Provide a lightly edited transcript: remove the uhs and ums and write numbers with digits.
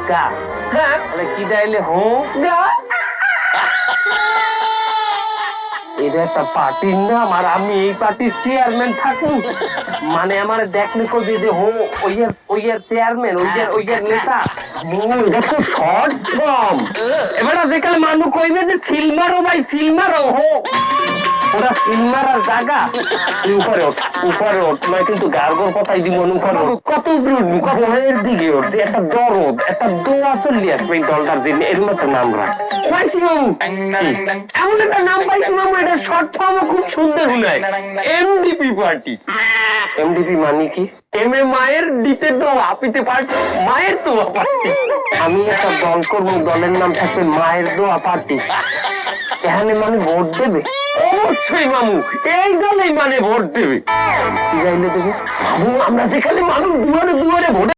গা তাহলে কি দাইলে হো গা এটা একটা পার্টির নাম আর আমি এই পার্টির চেয়ারম্যান থাকুন মানে আমার দেখলে কবি যে হো ওইয়ের চেয়ারম্যান ওইয়ের নেতা দেখো শর্ট ফর্ম এবার যেখানে মানুষ কইবে যে সিলমারো ভাই সিলমারো হো ওরা সিলমারার জায়গা উপরে ওঠ নয় কিন্তু গার্গর কথাই দিব উপরে কত উপরের দিকে ওঠ যে একটা দরদ একটা দোয়া চলি আসবে এই দলটার জন্য এরকম একটা নাম রাখ পাইছি মামু এমন একটা নাম পাইছি মামু এটা শর্ট ফর্ম খুব সুন্দর শুনায় এমডিপি পার্টি এমডিপি মানে কি এম এ মায়ের দিতে দোয়া পিতে পার্টি মায়ের দোয়া পার্টি আমি একটা দল করবো দলের নাম থাকবে মায়ের দোয়া পার্টি এখানে মানে ভোট দেবে অবশ্যই মামু এই দলেই মানে ভোট দেবে কি যাইলে দেবে আমরা যেখানে মানুষ দুয়ারে দুয়ারে ভোট